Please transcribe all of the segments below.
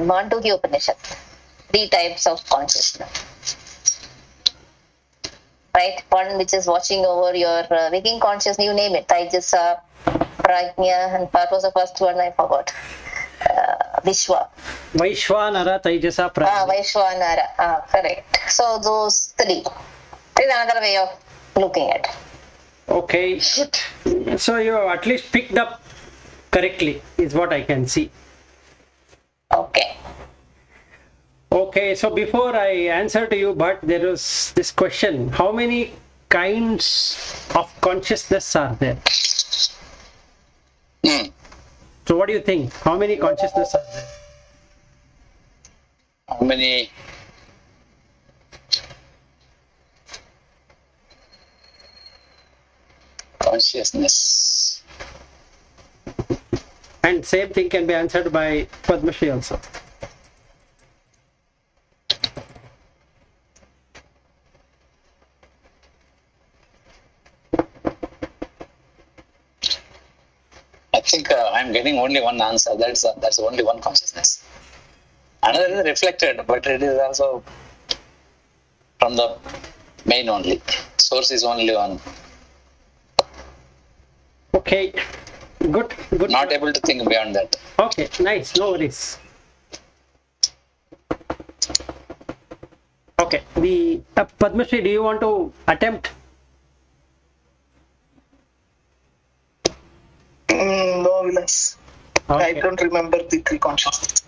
Mandukya Upanishad. 3 types of consciousness. Right? One which is watching over your waking consciousness, you name it. Taijasa, Prajna, and what was the first one? I forgot. Vishwa. Vaishwanara, Taijasa, Prajna. Vaishwanara. Correct. So those 3. This is another way of looking at it. Okay, good. So you have at least picked up correctly, is what I can see. Okay. Okay, so before I answer to you, but there is this question: how many kinds of consciousness are there? So what do you think? How many consciousness are there? How many? Consciousness. And same thing can be answered by Padma Shri also. I think I'm getting only one answer. That's only one consciousness. Another is reflected, but it is also from the main only. Source is only one. Okay, good. Not able to think beyond that. Okay, nice, no worries. Okay, the Padma Shri, do you want to attempt? No, Vilas. Okay. I don't remember the 3 consciousness.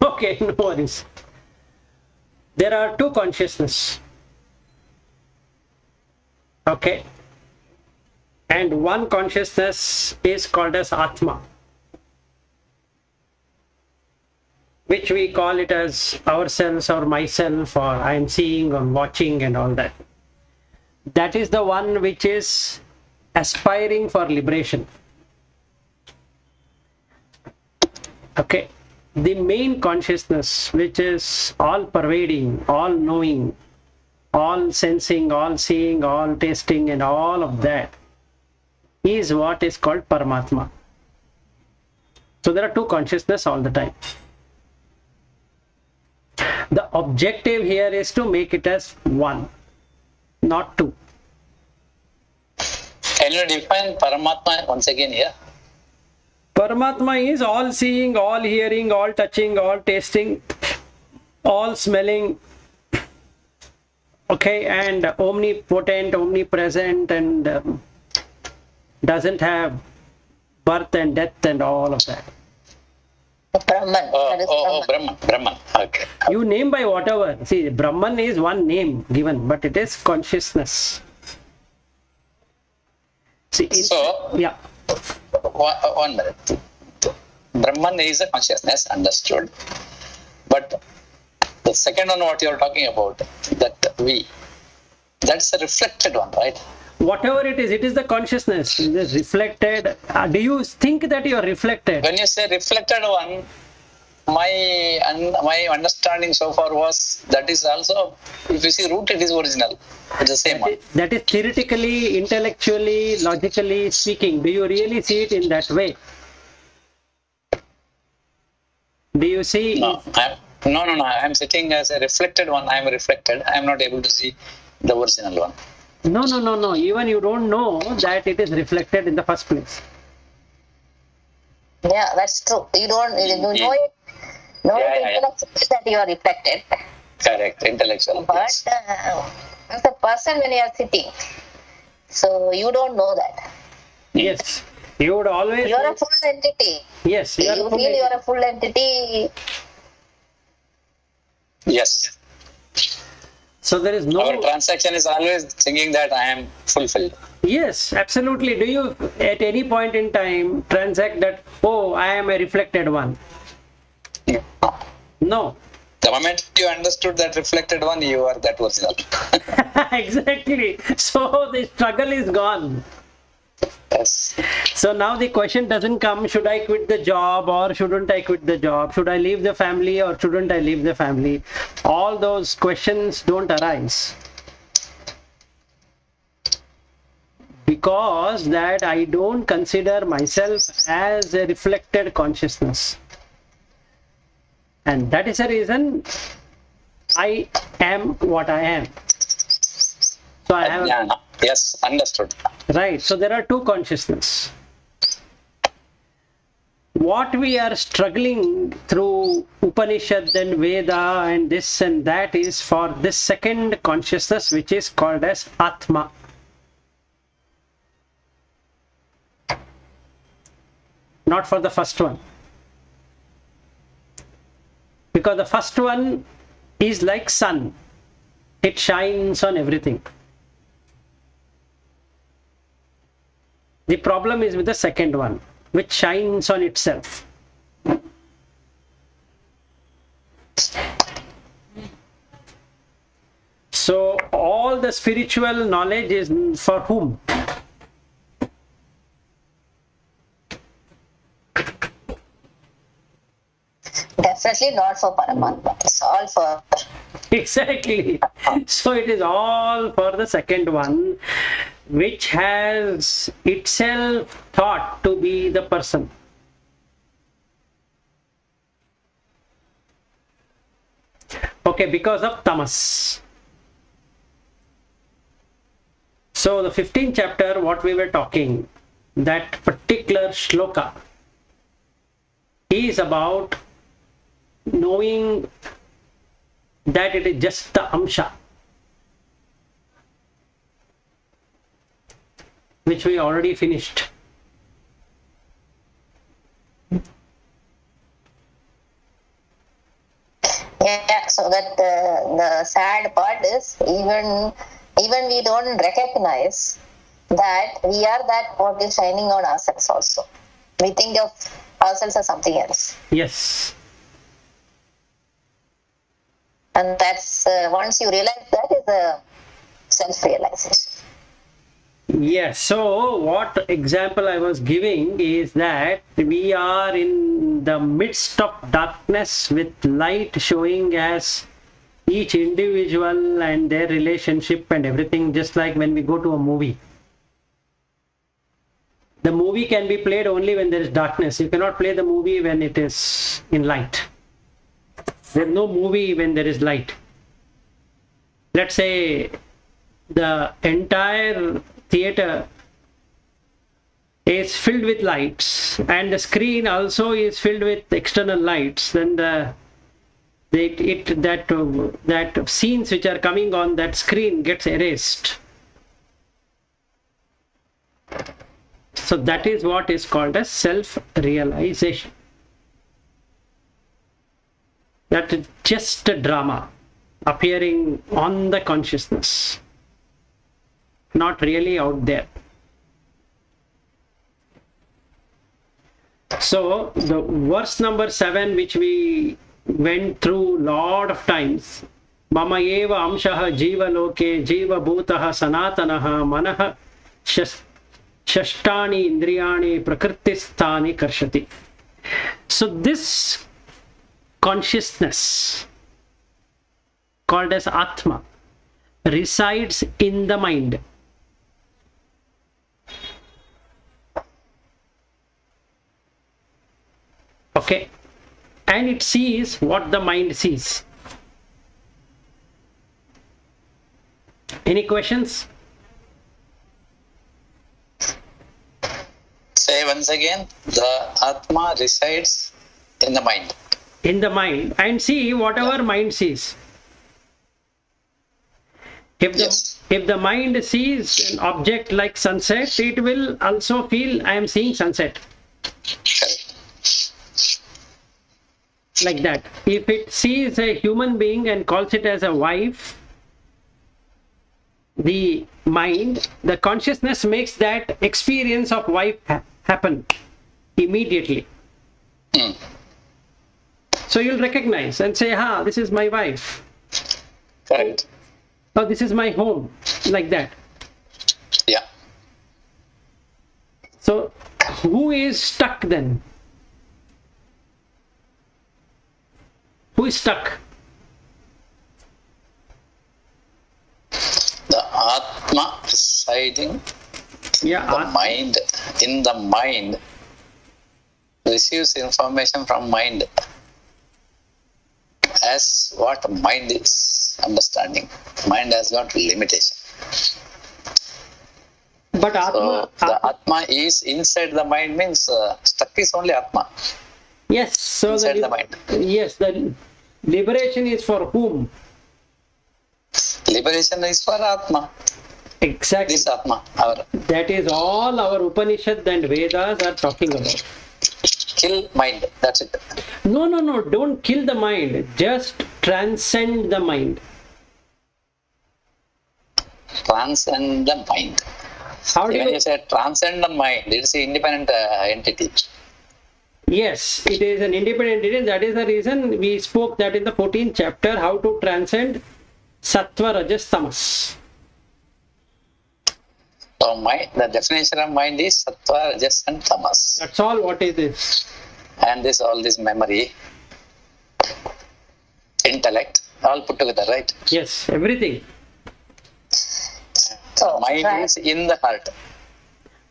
Okay, no worries. There are 2 consciousness. Okay. And one consciousness is called as Atma, which we call it as ourselves or myself, or I am seeing or watching and all that. That is the one which is aspiring for liberation. Okay. The main consciousness, which is all pervading, all knowing, all sensing, all seeing, all tasting, and all of that, is what is called Paramatma. So there are 2 consciousness all the time. The objective here is to make it as 1, not 2. Can you define Paramatma once again here? Paramatma is all seeing, all hearing, all touching, all tasting, all smelling. Okay, and omnipotent, omnipresent, and doesn't have birth and death and all of that. Brahman. That is Brahman. Okay. You name by whatever. See, Brahman is one name given, but it is consciousness. See, So, yeah. One minute. Brahman is a consciousness, understood. But the second one, what you are talking about, that's a reflected one, right? Whatever it is the consciousness. It is reflected. Do you think that you are reflected? When you say reflected one, my understanding so far was that is also, if you see root, it is original. It's the same one. That is theoretically, intellectually, logically speaking. Do you really see it in that way? Do you see? No. I'm sitting as a reflected one. I'm reflected. I'm not able to see the original one. No. Even you don't know that it is reflected in the first place. Yeah, that's true. You know it. Intellectually that you are reflected. Correct, intellectual. But as a person when you are sitting, so you don't know that. Yes. You would always... You are a full entity. Yes. You feel you are a full entity. Yes. So there is no... Our transaction is always thinking that I am fulfilled. Yes, absolutely. Do you at any point in time transact that, oh, I am a reflected one? No. The moment you understood that reflected one, you are that original. Exactly. So the struggle is gone. Yes. So now the question doesn't come, should I quit the job or shouldn't I quit the job? Should I leave the family or shouldn't I leave the family? All those questions don't arise. Because that I don't consider myself as a reflected consciousness. And that is the reason I am what I am. So I have, Jnana. Yes, understood. right. So there are two consciousness. What we are struggling through Upanishad and Veda and this and that is for this second consciousness, which is called as Atma. Not for the first one. Because the first one is like sun. It shines on everything. The problem is with the second one, which shines on itself. So all the spiritual knowledge is for whom? Definitely not for Paramatma. It's all for. Exactly. So it is all for the second one, which has itself thought to be the person. Okay, because of tamas. So the 15th chapter, what we were talking, that particular shloka is about knowing that it is just the amsha, which we already finished. Yeah, so that the sad part is even we don't recognize that we are that what is shining on ourselves also. We think of ourselves as something else. Yes. And that's once you realize that is a self-realization. Yes. So what example I was giving is that we are in the midst of darkness with light showing as each individual and their relationship and everything, just like when we go to a movie. The movie can be played only when there is darkness. You cannot play the movie when it is in light. There is no movie when there is light. Let's say the entire theater is filled with lights and the screen also is filled with external lights, then that scenes which are coming on that screen gets erased. So that is what is called as self-realization. That is just a drama appearing on the consciousness, not really out there. So the verse number 7, which we went through lot of times, mama eva amshaha jiva loke jiva bhutaha sanatanaha manaha shashtani indriyani prakritisthani karshati. So this consciousness called as Atma resides in the mind. Okay, and it sees what the mind sees. Any questions? Say once again, the Atma resides in the mind. In the mind, and see whatever mind sees. If the mind sees an object like sunset, it will also feel I am seeing sunset. Correct. Like that. If it sees a human being and calls it as a wife, the mind, the consciousness makes that experience of wife happen immediately. Mm. So you'll recognize and say, this is my wife. Correct. Oh, this is my home. Like that. Yeah. So who is stuck then? Who is stuck? The Atma residing Yeah. the mind, in the mind, receives information from mind. as what mind is understanding. Mind has got limitation. But So the Atma is inside the mind means stuck is only Atma. yes, so inside the mind. Yes, the liberation is for whom? Liberation is for Atma. Exactly. This Atma. Our That is all our Upanishad and Vedas are talking about. kill mind. That's it. No, don't kill the mind. Just transcend the mind. Transcend the mind. How do When you... you say transcend the mind, it is an independent entity. Yes, it is an independent entity. That is the reason we spoke that in the 14th chapter, how to transcend Sattva, Rajas, Tamas. So the definition of mind is Sattva, Rajas and Tamas. That's all what it is. And all this memory, intellect, all put together, right? Yes, everything. So, Mind right. is in the heart.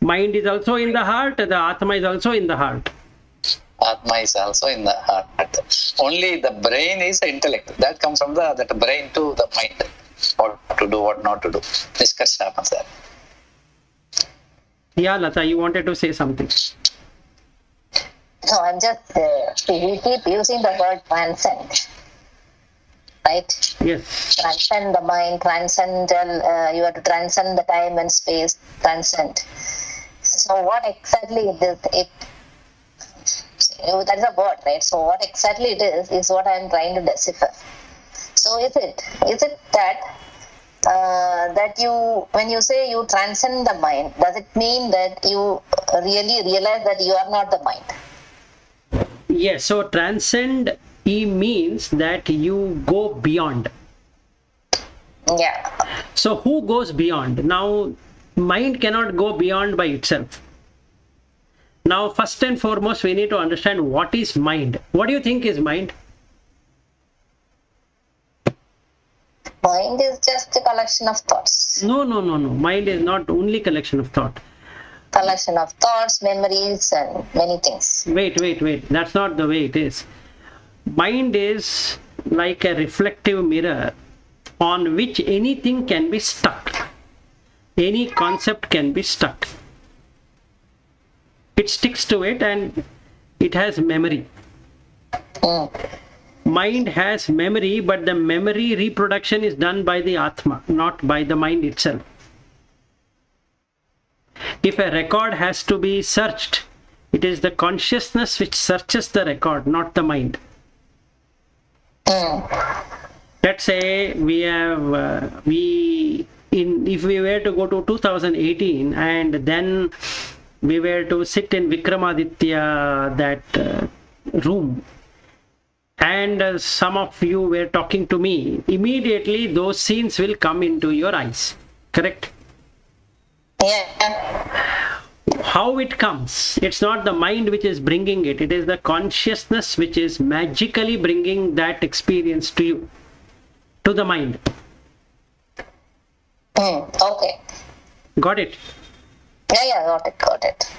Mind is also in the heart, the Atma is also in the heart. Atma is also in the heart. Only the brain is the intellect. That comes from that brain to the mind. What to do, what not to do. Discussion happens there. Yeah, Lata, you wanted to say something. No, I'm just, we keep using the word transcend. Right? Yes. Transcend the mind, you have to transcend the time and space, transcend. So what exactly it is, that is a word, right? So what exactly it is what I am trying to decipher. So is it that that you, when you say you transcend the mind, does it mean that you really realize that you are not the mind? Yes, so transcend means that you go beyond. Yeah. So who goes beyond? Now, mind cannot go beyond by itself. Now, first and foremost, we need to understand what is mind. What do you think is mind? Mind is just a collection of thoughts. No. Mind is not only collection of thought. Collection of thoughts, memories, and many things. Wait. That's not the way it is. Mind is like a reflective mirror on which anything can be stuck. Any concept can be stuck. It sticks to it and it has memory. Mind has memory, but the memory reproduction is done by the Atma, not by the mind itself. If a record has to be searched, it is the consciousness which searches the record, not the mind. Let's say if we were to go to 2018 and then we were to sit in Vikramaditya, that room, and some of you were talking to me, immediately those scenes will come into your eyes. Correct? Yeah. How it comes? It's not the mind which is bringing it. It is the consciousness which is magically bringing that experience to you, to the mind. Okay. Got it? Yeah, got it.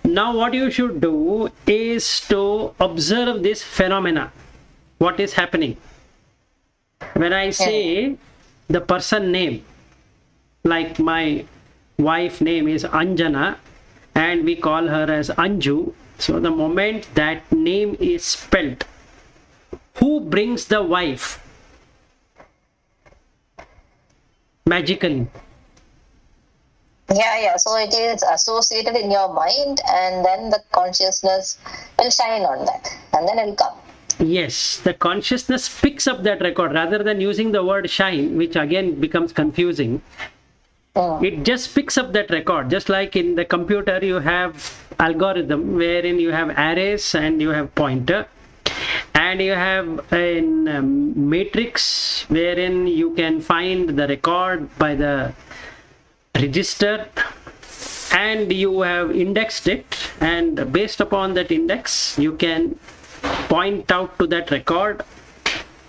Now what you should do is to observe this phenomena. What is happening? When I say the person name, like my wife name is Anjana and we call her as Anju, so the moment that name is spelled, who brings the wife? Magically. Yeah. So it is associated in your mind, and then the consciousness will shine on that, and then it will come. Yes, the consciousness picks up that record rather than using the word shine, which again becomes confusing. It just picks up that record. Just like in the computer, you have algorithm wherein you have arrays and you have pointer, and you have a matrix wherein you can find the record by the register, and you have indexed it, and based upon that index you can point out to that record,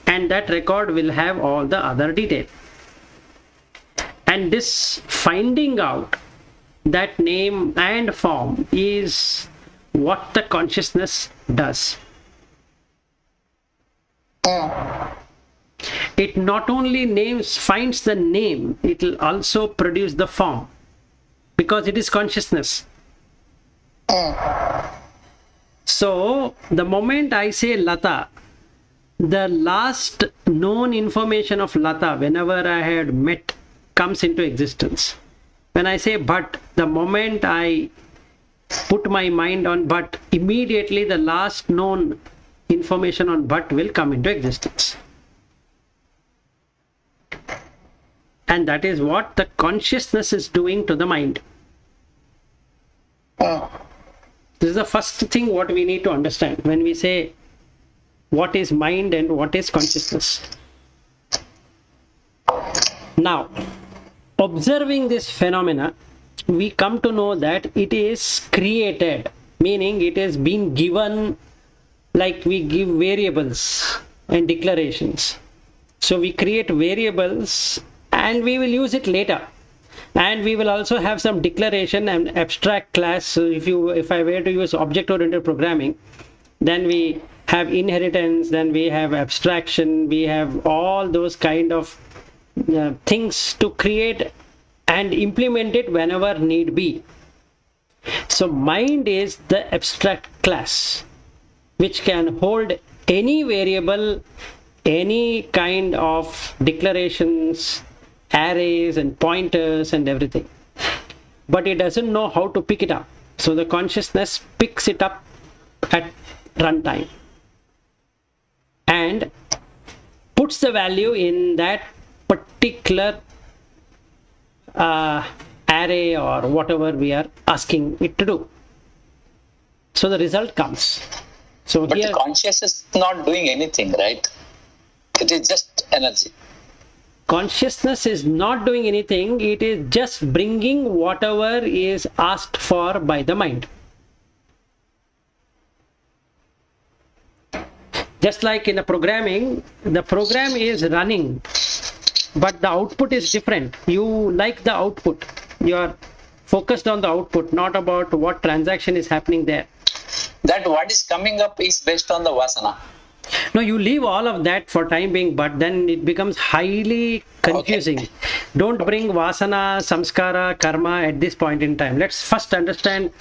and that record will have all the other detail. And this finding out that name and form is what the consciousness does. it not only finds the name, it will also produce the form, because it is consciousness. So the moment I say Lata, the last known information of Lata, whenever I had met, comes into existence. When I say Bhat, the moment I put my mind on Bhat, immediately the last known information on Bhat will come into existence. And that is what the consciousness is doing to the mind. This is the first thing what we need to understand when we say what is mind and what is consciousness. Now, observing this phenomena, we come to know that it is created, meaning it has been given, like we give variables and declarations. So we create variables and we will use it later. And we will also have some declaration and abstract class. So if I were to use object-oriented programming, then we have inheritance, then we have abstraction, we have all those kind of things to create and implement it whenever need be. So mind is the abstract class which can hold any variable, any kind of declarations, arrays and pointers and everything, but it doesn't know how to pick it up. So the consciousness picks it up at runtime and puts the value in that particular array or whatever we are asking it to do. So the result comes. So But here, the consciousness is not doing anything, right? It is just energy. consciousness is not doing anything, it is just bringing whatever is asked for by the mind. Just like in a programming, the program is running, but the output is different. You like the output. You are focused on the output, not about what transaction is happening there. That what is coming up is based on the vasana. No, you leave all of that for time being, but then it becomes highly confusing. Okay. Don't bring vasana, samskara, karma at this point in time. Let's first understand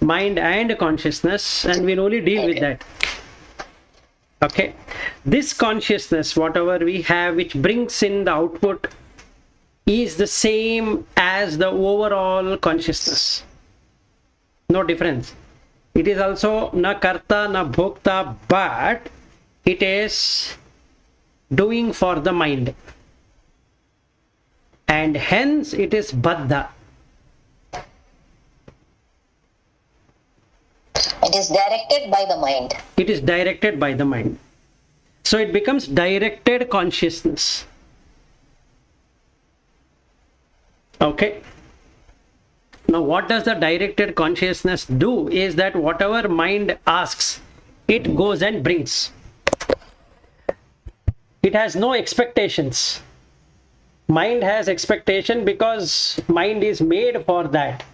mind and consciousness, and we'll only deal with that. Okay. This consciousness, whatever we have, which brings in the output, is the same as the overall consciousness. No difference. It is also na karta, na bhokta, but it is doing for the mind. And hence it is baddha. It is directed by the mind. It is directed by the mind. So it becomes directed consciousness. Okay. Now what does the directed consciousness do is that whatever mind asks, it goes and brings. It has no expectations. Mind has expectation because mind is made for that.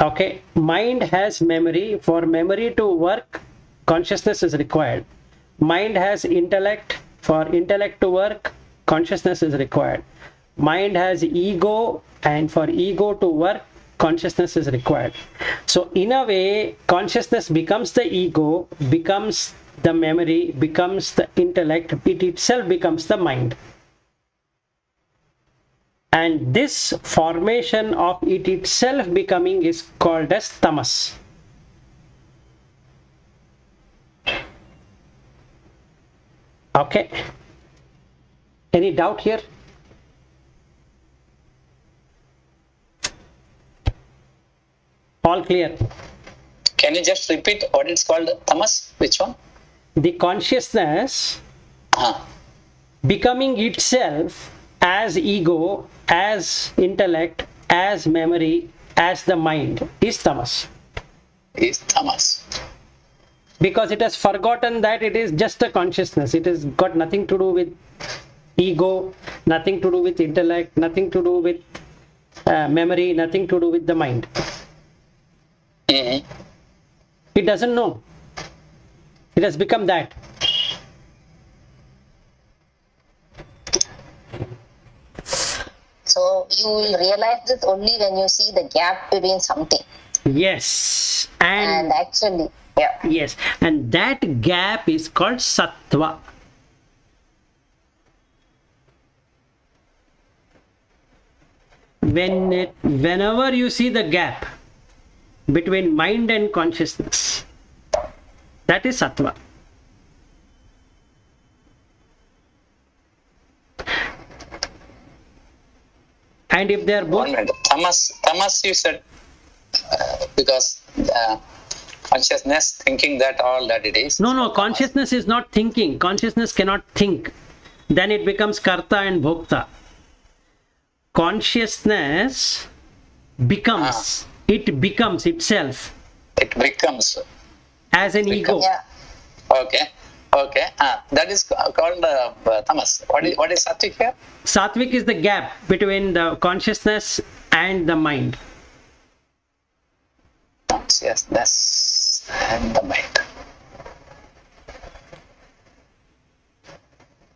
Okay, mind has memory. For memory to work, consciousness is required. Mind has intellect. For intellect to work, consciousness is required. Mind has ego, and for ego to work, consciousness is required. So in a way, consciousness becomes the ego, becomes the memory, becomes the intellect, it itself becomes the mind. And this formation of it itself becoming is called as tamas. Okay. Any doubt here? All clear? Can you just repeat what it's called? Tamas? Which one? The consciousness becoming itself as ego, as intellect, as memory, as the mind is tamas. Is tamas. Because it has forgotten that it is just a consciousness. It has got nothing to do with ego, nothing to do with intellect, nothing to do with memory, nothing to do with the mind. Mm-hmm. It doesn't know. It has become that. you will realize this only when you see the gap between something. Yes. And actually, yeah. Yes, and that gap is called sattva. Whenever you see the gap between mind and consciousness, that is sattva. And if they are both... 1 minute. Tamas you said, because consciousness thinking that all that it is. No, consciousness is not thinking. Consciousness cannot think. Then it becomes karta and bhokta. Consciousness becomes, it becomes itself. It becomes. As an ego. Yeah. Okay. That is called tamas. What is sattvic here? Sattvic is the gap between the consciousness and the mind. Consciousness and the mind.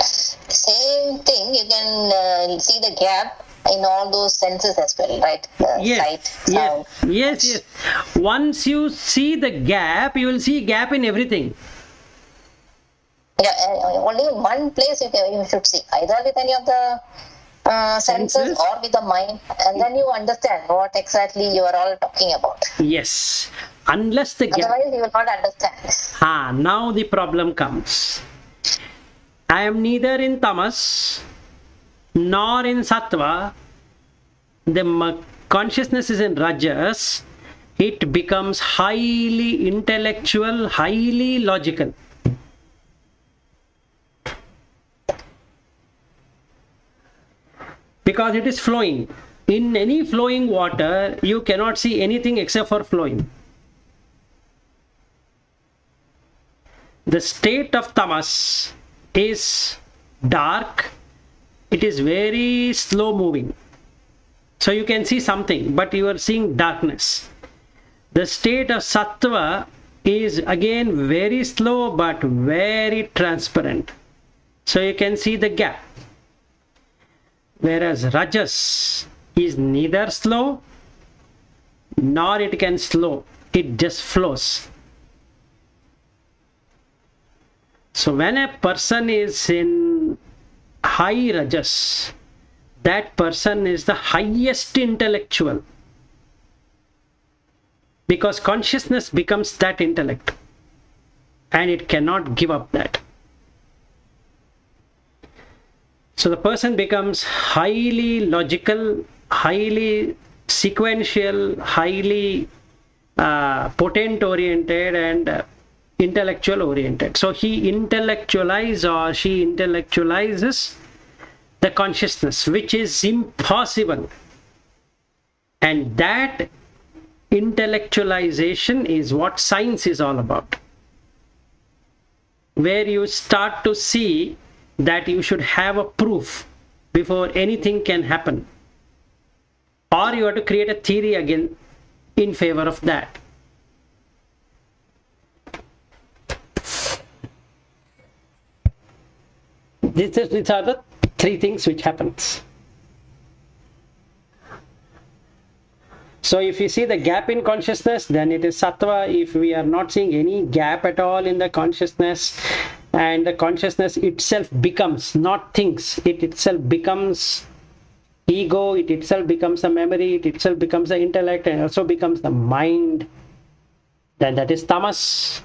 Same thing, you can see the gap in all those senses as well, right? The sight, sound. Yes. Once you see the gap, you will see gap in everything. Yeah, only in one place you should see, either with any of the senses or with the mind, and then you understand what exactly you are all talking about. Yes. Unless the gap... Otherwise, you will not understand. Now the problem comes. I am neither in tamas nor in sattva. The consciousness is in rajas. It becomes highly intellectual, highly logical. Because it is flowing. In any flowing water, you cannot see anything except for flowing. The state of tamas is dark. It is very slow moving. So you can see something, but you are seeing darkness. The state of sattva is again very slow but very transparent. So you can see the gap. Whereas rajas is neither slow nor it can slow. It just flows. So when a person is in high rajas, that person is the highest intellectual. Because consciousness becomes that intellect. And it cannot give up that. So the person becomes highly logical, highly sequential, highly potent oriented and intellectual oriented. So he intellectualizes or she intellectualizes the consciousness, which is impossible. And that intellectualization is what science is all about. Where you start to see that you should have a proof before anything can happen. Or you have to create a theory again in favor of that. These are the three things which happens. So if you see the gap in consciousness, then it is sattva. If we are not seeing any gap at all in the consciousness, and the consciousness itself becomes, not things, it itself becomes ego, it itself becomes a memory, it itself becomes the intellect, and also becomes the mind, then that is tamas.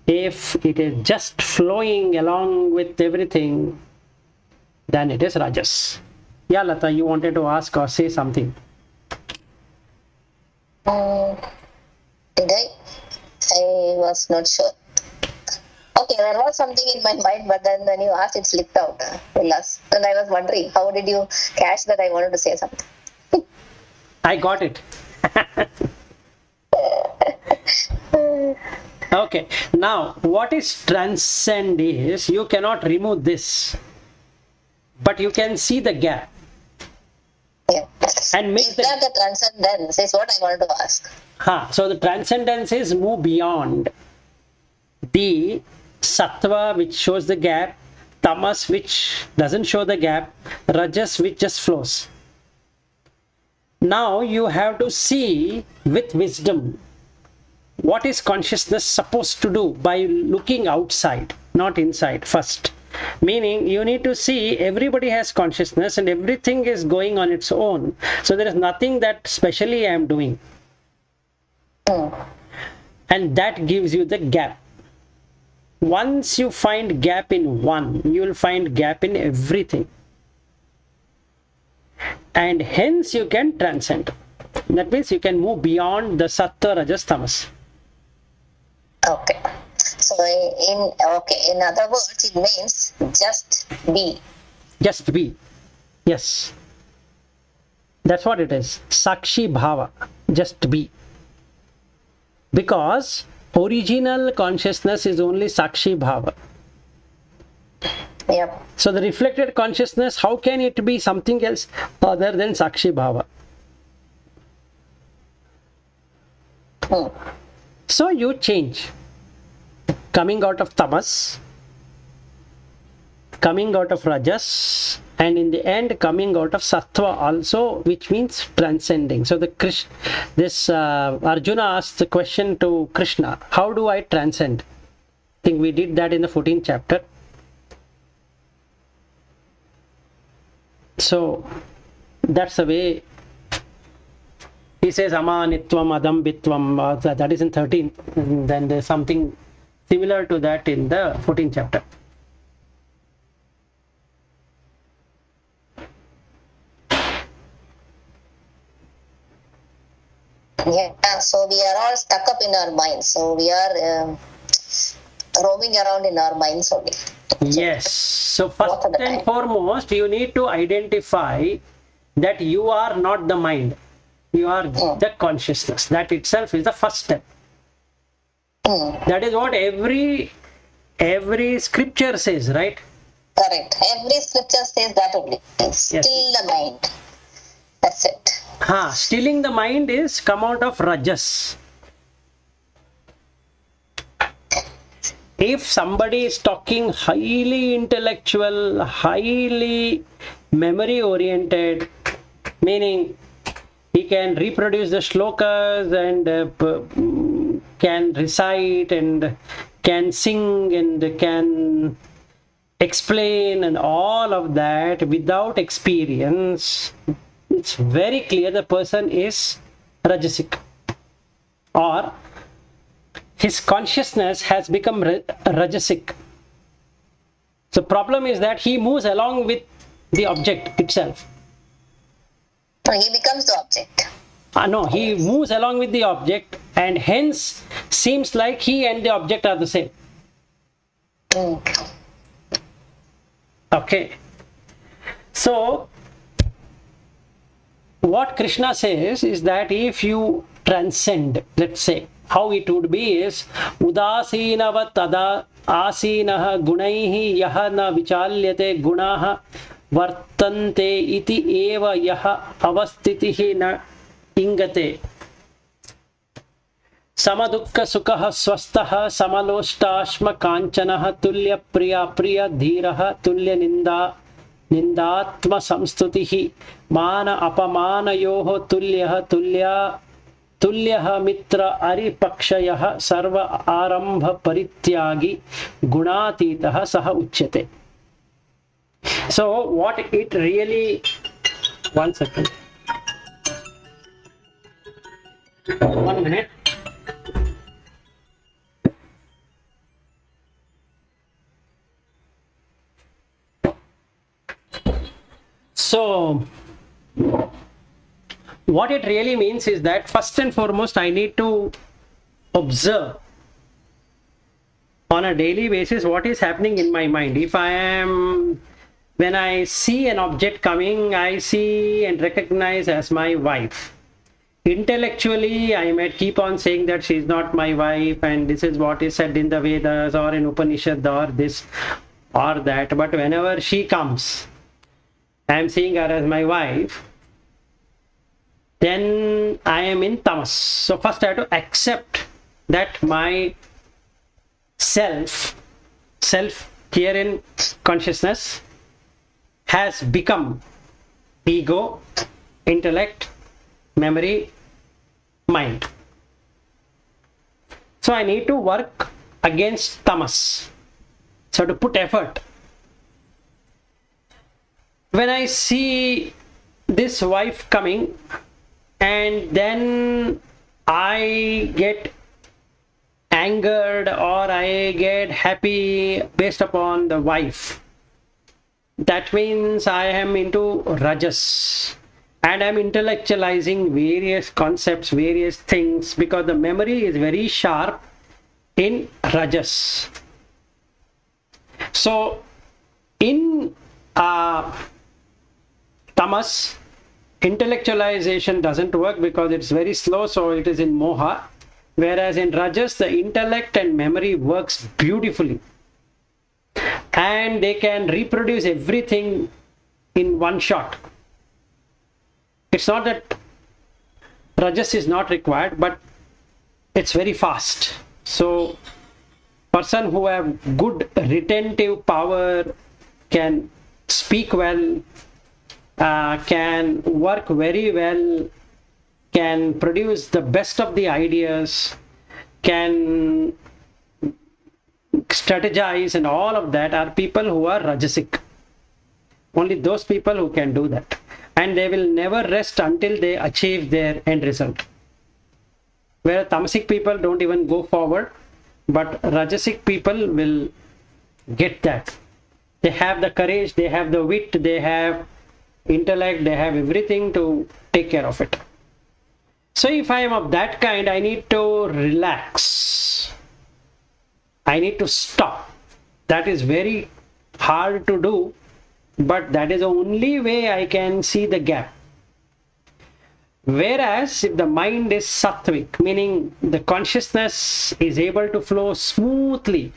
If it is just flowing along with everything, then it is rajas. Yeah, Lata, you wanted to ask or say something. Did I? I was not sure. Okay, there was something in my mind, but then when you asked, it slipped out. Alas. And I was wondering, how did you catch that I wanted to say something? I got it. Okay, now what is transcend is, you cannot remove this, but you can see the gap. Yeah. And make is that the transcendence is what I wanted to ask. So the transcendence is move beyond the sattva, which shows the gap, tamas, which doesn't show the gap, rajas, which just flows. Now you have to see with wisdom what is consciousness supposed to do by looking outside, not inside first. Meaning you need to see everybody has consciousness and everything is going on its own. So there is nothing that specially I am doing. And that gives you the gap. Once you find gap in one, you will find gap in everything. And hence you can transcend. That means you can move beyond the sattva, rajas, tamas. Okay. So in other words, it means just be. Just be. Yes. That's what it is. Sakshi bhava. Just be. Because original consciousness is only Sakshi bhava. Yep. So the reflected consciousness, how can it be something else other than Sakshi bhava? So you change. Coming out of tamas, coming out of rajas, and in the end coming out of sattva also, which means transcending. So Arjuna asked the question to Krishna, how do I transcend? I think we did that in the 14th chapter. So that's the way he says amanitvam adambitvam, that is in 13th, and then there's something similar to that in the 14th chapter. Yeah, so we are all stuck up in our minds. So we are roaming around in our minds only. Yes. So first and foremost, you need to identify that you are not the mind. You are the consciousness. That itself is the first step. That is what every scripture says, right? Correct. Every scripture says that only. Still the mind. That's it. Stilling the mind is come out of rajas. If somebody is talking highly intellectual, highly memory oriented, meaning he can reproduce the shlokas and can recite and can sing and can explain and all of that without experience, it's very clear the person is rajasic, or his consciousness has become rajasic. The problem is that he moves along with the object itself. He becomes the object. No, he moves along with the object and hence seems like he and the object are the same. Okay. So, what Krishna says is that if you transcend, let's say, how it would be is udasinavat tada asinaha gunaihi yaha na vichalyate gunaha vartante iti eva yaha avastitihi na ingate samadukka sukha swastha samaloshtaashma kanchanaha tulya priya priya dhiraha tulya nindatma samstutihi mana apamanayoho tulyaha mitra aripakshayah sarva arambha parityagi gunatitaha saha uchyate. So what it really, 1 second, 1 minute. So what it really means is that first and foremost I need to observe on a daily basis what is happening in my mind. When I see an object coming, I see and recognize as my wife. Intellectually, I might keep on saying that she is not my wife and this is what is said in the Vedas or in Upanishad or this or that. But whenever she comes, I am seeing her as my wife, then I am in tamas. So first I have to accept that my self here in consciousness has become ego, intellect, memory, mind. So I need to work against tamas. So to put effort. When I see this wife coming and then I get angered or I get happy based upon the wife, that means I am into rajas and I'm intellectualizing various concepts, various things, because the memory is very sharp in rajas. So in tamas, intellectualization doesn't work because it's very slow, so it is in moha. Whereas in rajas, the intellect and memory works beautifully, and they can reproduce everything in one shot. It's not that rajas is not required, but it's very fast. So person who have good retentive power can speak well, can work very well, can produce the best of the ideas, can strategize, and all of that are people who are rajasic. Only those people who can do that, and they will never rest until they achieve their end result. Where tamasic people don't even go forward, but rajasic people will get that. They have the courage, they have the wit, they have intellect, they have everything to take care of it. So if I am of that kind, I need to relax. I need to stop. That is very hard to do, but that is the only way I can see the gap. Whereas if the mind is sattvic, meaning the consciousness is able to flow smoothly,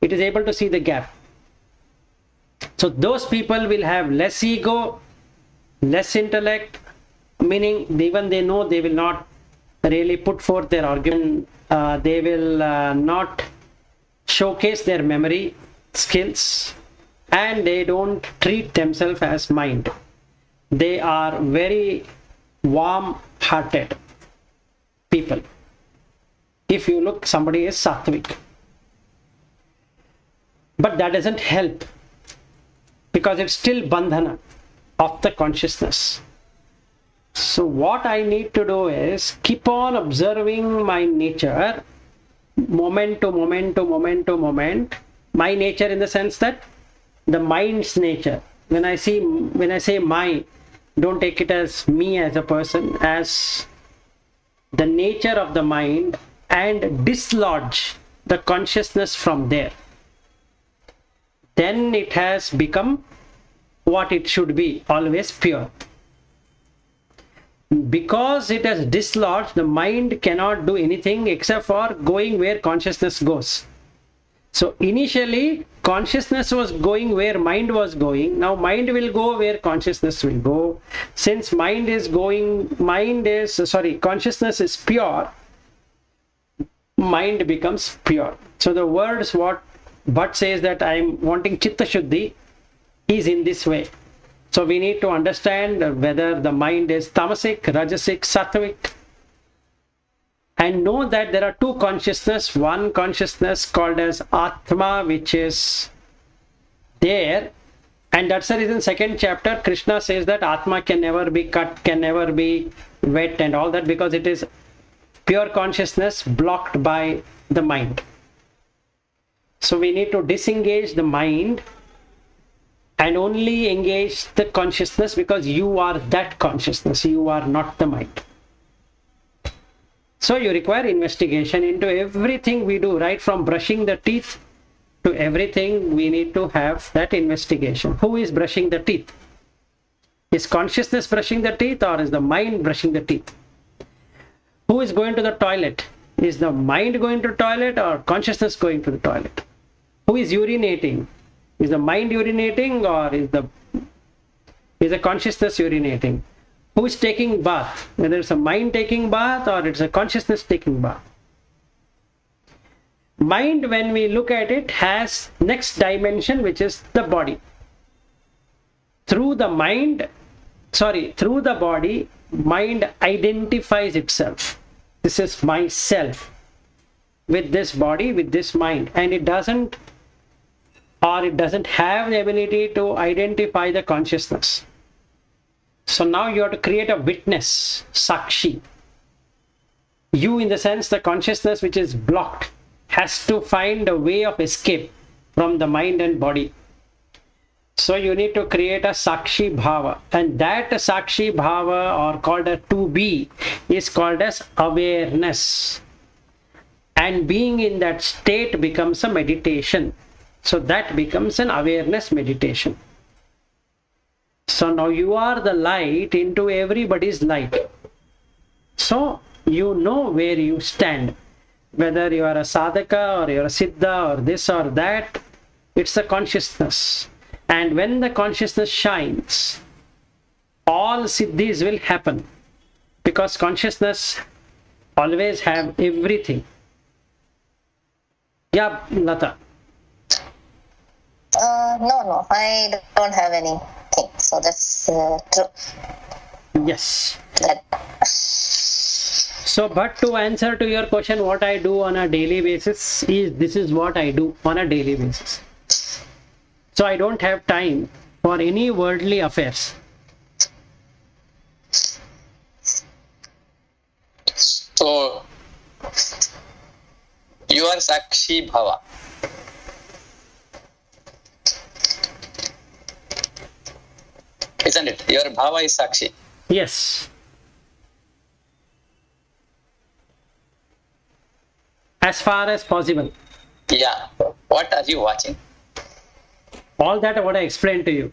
it is able to see the gap. So those people will have less ego, less intellect, meaning even they know they will not really put forth their argument, they will not showcase their memory skills, and they don't treat themselves as mind. They are very warm-hearted people. If you look, somebody is sattvic. But that doesn't help, because it's still bandhana of the consciousness. So what I need to do is keep on observing my nature, moment to moment to moment to moment. My nature in the sense that the mind's nature. When I say my, don't take it as me as a person, as the nature of the mind, and dislodge the consciousness from there. Then it has become what it should be, always pure. Because it has dislodged, the mind cannot do anything except for going where consciousness goes. So initially consciousness was going where mind was going. Now mind will go where consciousness will go. Since consciousness is pure, mind becomes pure. So the words what Bhatt says that I am wanting chitta shuddhi is in this way. So we need to understand whether the mind is tamasic, rajasic, sattvic, and know that there are two consciousness. One consciousness called as Atma, which is there, and that's the reason second chapter Krishna says that Atma can never be cut, can never be wet and all that, because it is pure consciousness blocked by the mind. So we need to disengage the mind and only engage the consciousness, because you are that consciousness, you are not the mind. So you require investigation into everything we do, right from brushing the teeth to everything. We need to have that investigation. Who is brushing the teeth? Is consciousness brushing the teeth, or is the mind brushing the teeth? Who is going to the toilet? Is the mind going to the toilet, or consciousness going to the toilet? Who is urinating? Is the mind urinating, or is the consciousness urinating? Who is taking bath? Whether it's a mind taking bath or it's a consciousness taking bath. Mind, when we look at it, has next dimension, which is the body. Through the body, mind identifies itself. This is myself with this body, with this mind, and it doesn't have the ability to identify the consciousness. So now you have to create a witness, Sakshi. You, in the sense, the consciousness which is blocked, has to find a way of escape from the mind and body. So you need to create a Sakshi Bhava, and that Sakshi Bhava, or called a to be, is called as awareness. And being in that state becomes a meditation. So that becomes an awareness meditation. So now you are the light into everybody's light. So you know where you stand. Whether you are a sadhaka or you are a siddha or this or that, it's the consciousness. And when the consciousness shines, all siddhis will happen. Because consciousness always have everything. Yeah, Lata. No, I don't have anything. So that's true. Yes. That. So, but to answer to your question, what I do on a daily basis is, this is what I do on a daily basis. So I don't have time for any worldly affairs. So, you are Sakshi Bhava. Isn't it? Your Bhava is Sakshi. Yes. As far as possible. Yeah. What are you watching? All that what I explained to you.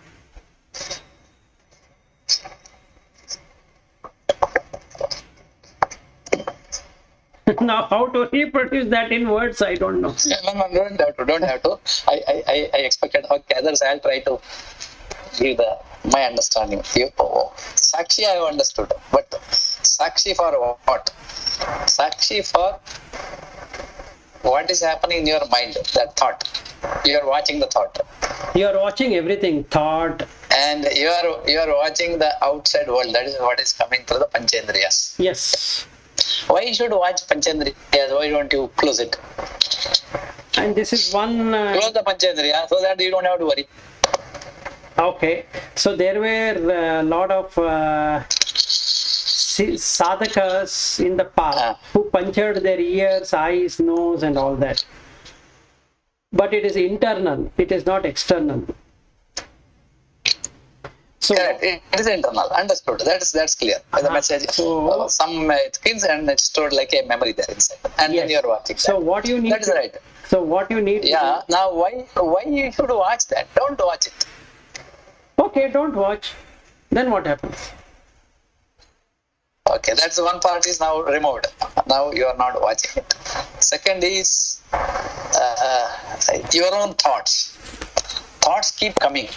Now, how to reproduce that in words, I don't know. No, don't have to. I expected, okay, others I'll try to give my understanding. Sakshi I have understood, but Sakshi for what? Sakshi for what is happening in your mind, that thought. You are watching the thought. You are watching everything, thought. And you are watching the outside world. That is what is coming through the Panchendriyas. Yes. Why you should watch Panchendriyas? Why don't you close it? And this is one... Close the Panchendriya so that you don't have to worry. Okay. So there were a lot of sadhakas in the past who punctured their ears, eyes, nose and all that. But it is internal. It is not external. So, correct. It is internal. Understood. That's clear. The message. So, some skins and it's stored like a memory there inside. And yes. then you are watching. So that. what you need. That is right. So what you need. Yeah. Now why you should watch that? Don't watch it. Okay, don't watch. Then what happens? Okay, that's one part is now removed. Now you are not watching it. Second is your own thoughts. Thoughts keep coming.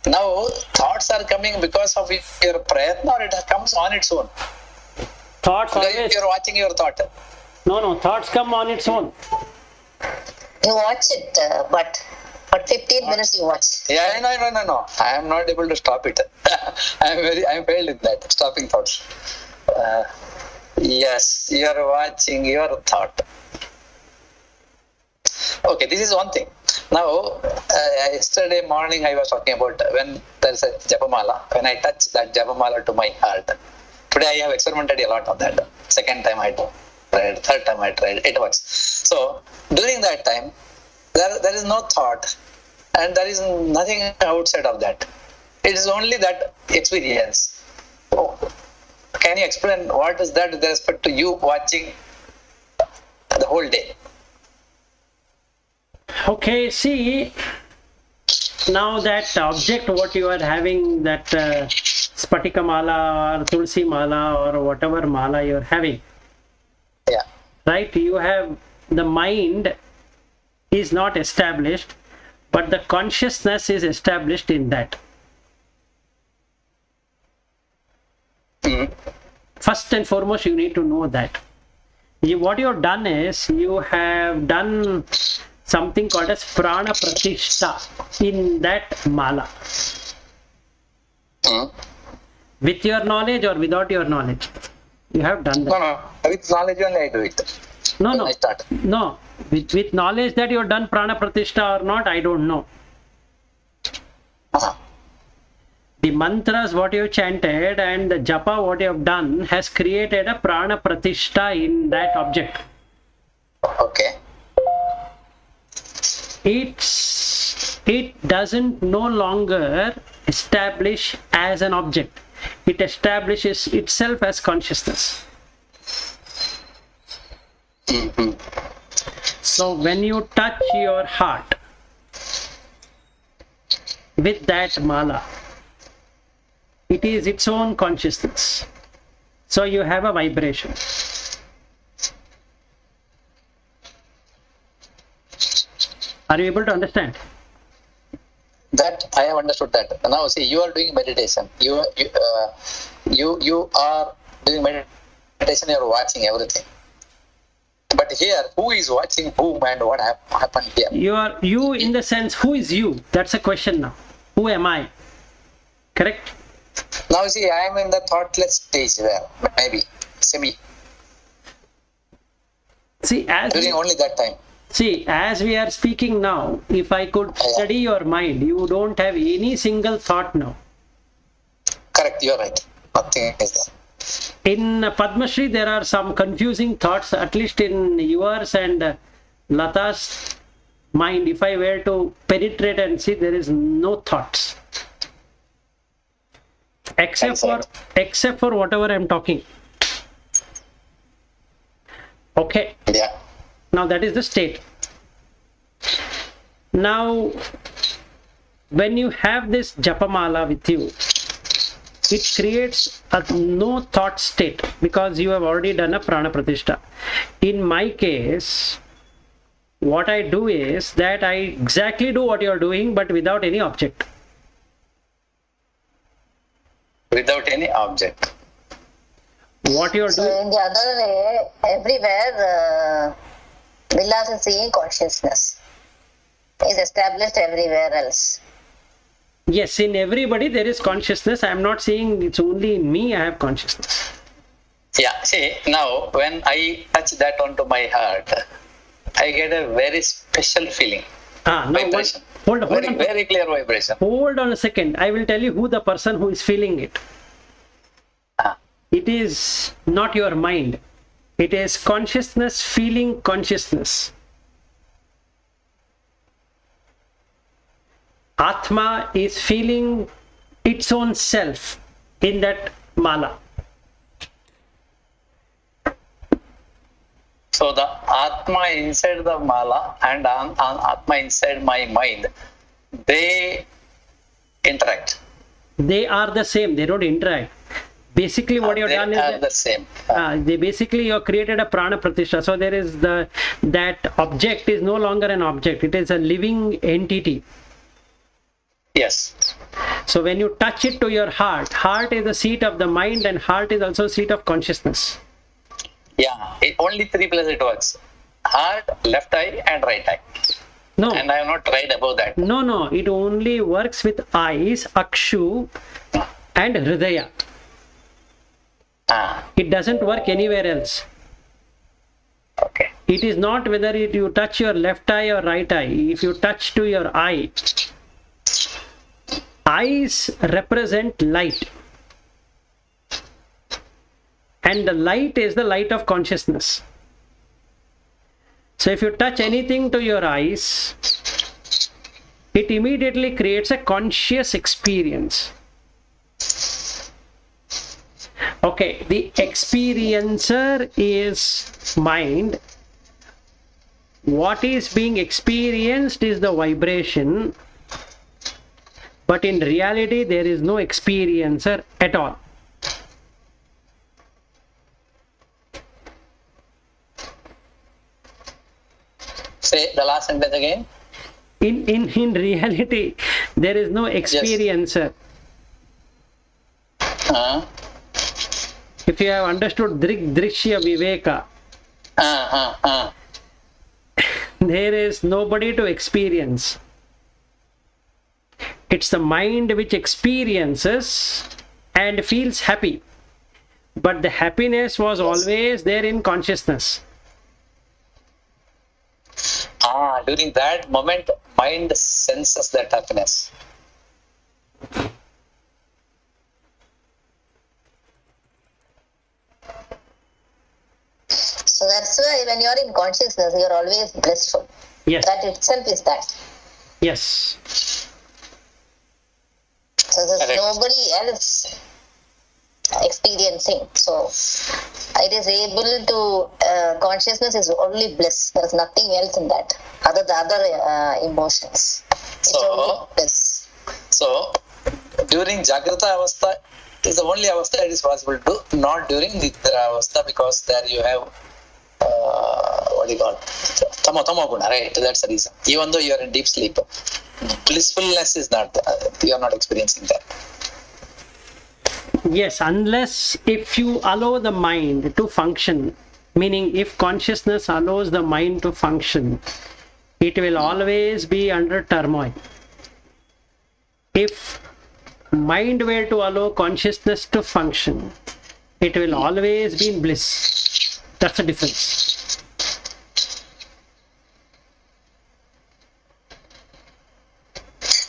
Now thoughts are coming because of your prayatna, or it comes on its own. Thoughts Like always. you're watching your thought. No. Thoughts come on its own. You watch it, but for 15 minutes you watch. Yeah, no. I am not able to stop it. I am failed in that, stopping thoughts. Yes, you are watching your thought. Okay, this is one thing. Now, yesterday morning I was talking about when there is a Japamala, when I touch that Japamala to my heart. Today I have experimented a lot on that. Second time I tried, third time I tried, it works. So, during that time, there is no thought and there is nothing outside of that. It is only that experience. Oh, can you explain what is that with respect to you watching the whole day? Okay, see, now that object what you are having, that Spatika Mala or Tulsi Mala or whatever Mala you are having, Yeah. right? You have, the mind is not established, but the consciousness is established in that. First and foremost, you need to know that. What you have done is, you have done something called as prana pratishta in that mala. With your knowledge or without your knowledge? You have done that. No. With knowledge only I do it. No. I start. No. With knowledge that you have done prana pratishtha or not, I don't know. Uh-huh. The mantras what you have chanted and the japa what you have done has created a prana pratishtha in that object. Okay. It doesn't no longer establish as an object. It establishes itself as consciousness. So when you touch your heart with that mala, it is its own consciousness. So you have a vibration. Are you able to understand? That I have understood that. Now see, you are doing meditation. You are doing meditation. You are watching everything. But here, who is watching whom and what happened here? You in the sense, who is you? That's a question now. Who am I? Correct? Now see, I am in the thoughtless stage there. Maybe semi. See, During only that time. See, as we are speaking now, if I could study your mind, you don't have any single thought now. Correct, you are right. Nothing is there. In Padma Shri, there are some confusing thoughts, at least in yours and Lata's mind. If I were to penetrate and see, there is no thoughts. Except for whatever I'm talking. Okay. Yeah. Now that is the state. Now, when you have this japamala with you, it creates a no thought state because you have already done a prana pratishtha. In my case, what I do is that I exactly do what you are doing, but without any object. Without any object. What you are So doing. in the other way, everywhere, Vilas is seeing consciousness. Is established everywhere else. Yes, in everybody there is consciousness. I am not saying it's only in me I have consciousness. Yeah, see, now when I touch that onto my heart, I get a very special feeling. Now Vibration. hold on. Very clear vibration. Hold on a second. I will tell you who the person who is feeling it. It is not your mind. It is consciousness feeling consciousness. Atma is feeling its own self in that mala. So the Atma inside the mala and Atma inside my mind, they interact. They are the same. They don't interact. Basically, what you have done is They are the same. you have created a prana pratishtha. So there is that object is no longer an object. It is a living entity. Yes. So when you touch it to your heart is the seat of the mind, and heart is also seat of consciousness. Yeah. Only three places it works: heart, left eye, and right eye. No. And I am not right about that. No. It only works with eyes, akshu, and hridaya. It doesn't work anywhere else. Okay. It is not whether you touch your left eye or right eye. If you touch to your eye, eyes represent light. And the light is the light of consciousness. So if you touch anything to your eyes, it immediately creates a conscious experience. Okay, the experiencer is mind. What is being experienced is the vibration, but in reality there is no experiencer at all. Say the last sentence again. In reality, there is no experiencer. Yes. If you have understood Drishya Viveka, there is nobody to experience. It's the mind which experiences, and feels happy, but the happiness was always there in consciousness. During that moment, mind senses that happiness. So that's why when you're in consciousness, you're always blissful. Yes. That itself is that. Yes. So there's Correct. nobody else experiencing. So it is able to, consciousness is only bliss. There's nothing else in that. Other emotions. It's So- only bliss. So, during Jagrata Avastha is the only Avastha it is possible to, not during Nidra Avastha, because there you have, what do you call it? Tamo guna, right? That's the reason. Even though you are in deep sleep, blissfulness is not, you are not experiencing that. Yes, unless if you allow the mind to function, meaning if consciousness allows the mind to function, it will always be under turmoil. If mind were to allow consciousness to function, it will always be in bliss. That's the difference.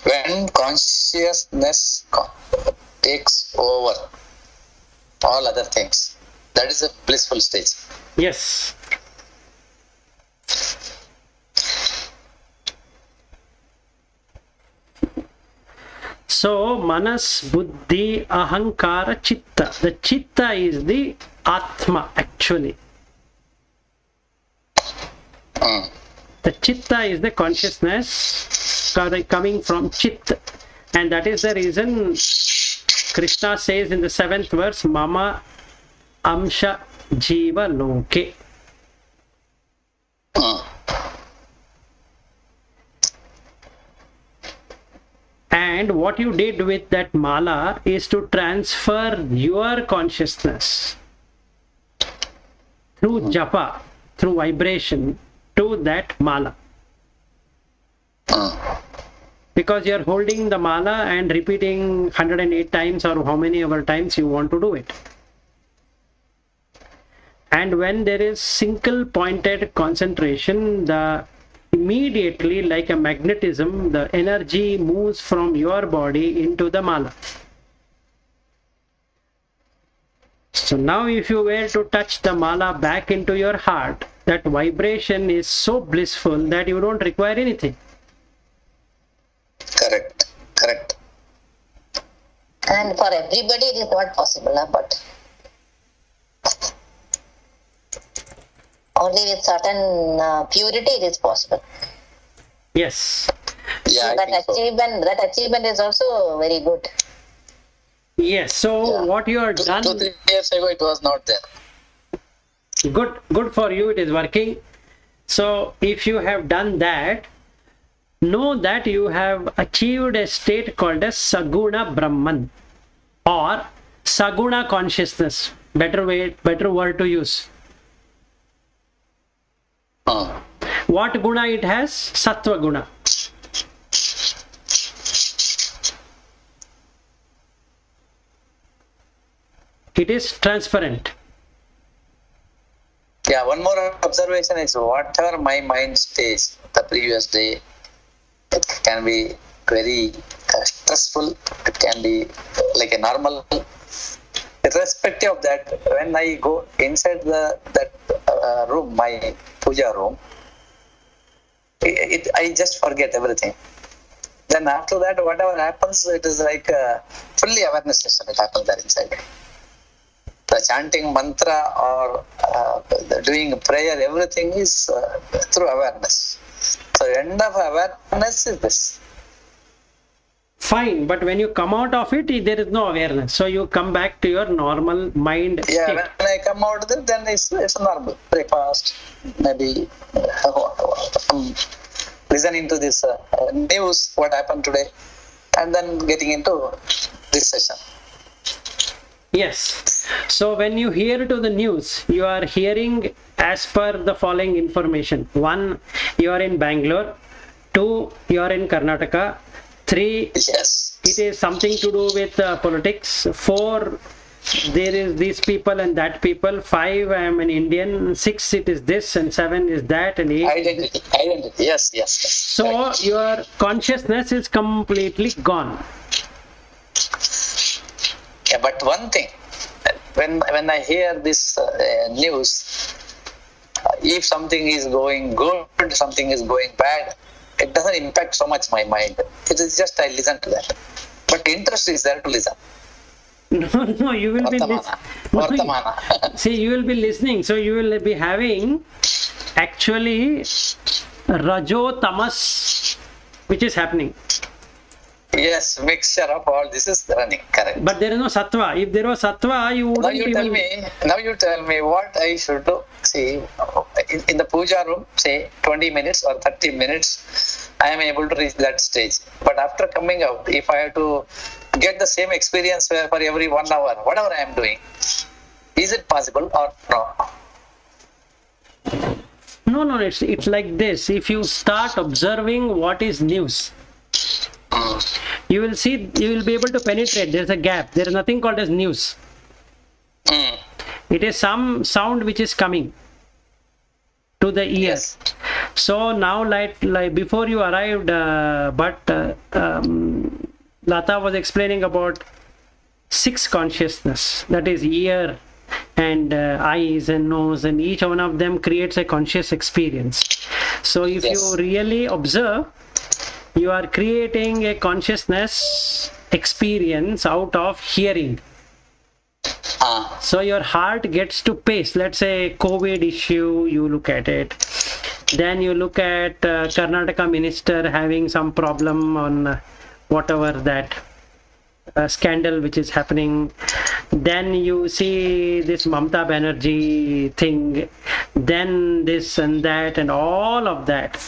When consciousness takes over all other things, that is a blissful stage. Yes. So, manas, buddhi, ahankara, chitta. The chitta is the atma actually. Mm. The chitta is the consciousness coming from chit. And that is the reason Krishna says in the 7th verse, Mama Amsha Jiva Loke. Mm. And what you did with that mala is to transfer your consciousness through japa, through vibration, to that mala. Mm. Because you are holding the mala and repeating 108 times or how many ever times you want to do it. And when there is single pointed concentration, immediately, like a magnetism, the energy moves from your body into the mala. So now if you were to touch the mala back into your heart, that vibration is so blissful that you don't require anything. Correct. Correct. And for everybody it is not possible, but only with certain purity it is possible. Yes. Yeah, I So think so. that achievement is also very good. Yes. So Yeah. what you are Two, done, 3 years ago, it was not there. good for you, it is working. So if you have done that, know that you have achieved a state called as Saguna Brahman or Saguna consciousness. Better word to use. Mm. What guna it has? Sattva guna. It is transparent. Yeah, one more observation is whatever my mind stays the previous day, it can be very stressful, it can be like a normal. Irrespective of that, when I go inside that room, my puja room, I just forget everything. Then after that, whatever happens, it is like fully awareness session. It happens there inside. The chanting mantra or the doing prayer, everything is through awareness. So end of awareness is this. Fine, but when you come out of it, there is no awareness. So you come back to your normal mind Yeah, state. when I come out of it, then it's normal. Breakfast, maybe listening to this news, what happened today, and then getting into this session. Yes. So when you hear to the news, you are hearing as per the following information. 1, you are in Bangalore. 2, you are in Karnataka. 3, Yes. it is something to do with politics. 4, there is these people and that people. 5, I am an Indian. 6, it is this, and 7 is that, and 8. Identity. Yes. So Correct. your consciousness is completely gone. Yeah, but one thing, when I hear this news, if something is going good, something is going bad, it doesn't impact so much my mind. It is just I listen to that. But interest is there to listen. No, you will be Vartamana. see, you will be listening, so you will be having actually Rajo Tamas, which is happening. Yes, mixture of all this is running. Correct. But there is no Sattva. If there was Sattva, you wouldn't Now you tell me what I should do. See, in the puja room, say 20 minutes or 30 minutes, I am able to reach that stage. But after coming out, if I have to get the same experience for every 1 hour, whatever I am doing, is it possible or no? No, it's like this. If you start observing what is news, you will see, you will be able to penetrate. There's a gap. There is nothing called as news. It is some sound which is coming to the ear. Yes. So now, like before you arrived, Lata was explaining about 6 consciousness. That is ear and eyes and nose, and each one of them creates a conscious experience. So if you really observe, you are creating a consciousness experience out of hearing. So your heart gets to pace. Let's say COVID issue, you look at it. Then you look at Karnataka minister having some problem on whatever that scandal which is happening. Then you see this Mamata Banerjee thing. Then this and that and all of that.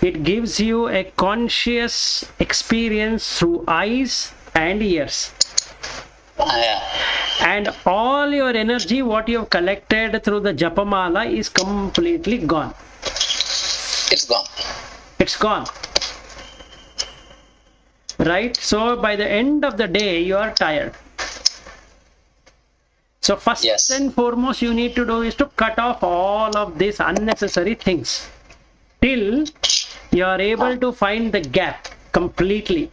It gives you a conscious experience through eyes and ears. And all your energy, what you have collected through the Japamala, is completely gone. It's gone. It's gone. Right? So by the end of the day, you are tired. So first and foremost you need to do is to cut off all of these unnecessary things till you are able to find the gap completely.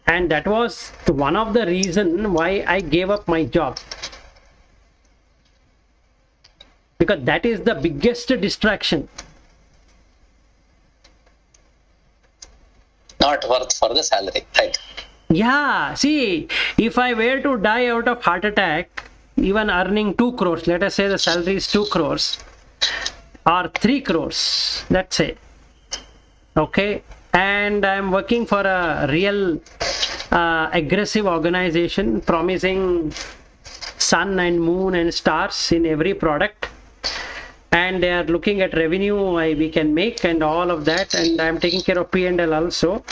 And that was one of the reasons why I gave up my job. Because that is the biggest distraction. Not worth for the salary, right? Yeah, see, if I were to die out of heart attack, even earning 2 crores, let us say the salary is 2 crores or 3 crores, let's say, okay, and I'm working for a real aggressive organization promising sun and moon and stars in every product, and they are looking at revenue we can make and all of that, and I'm taking care of P&L also.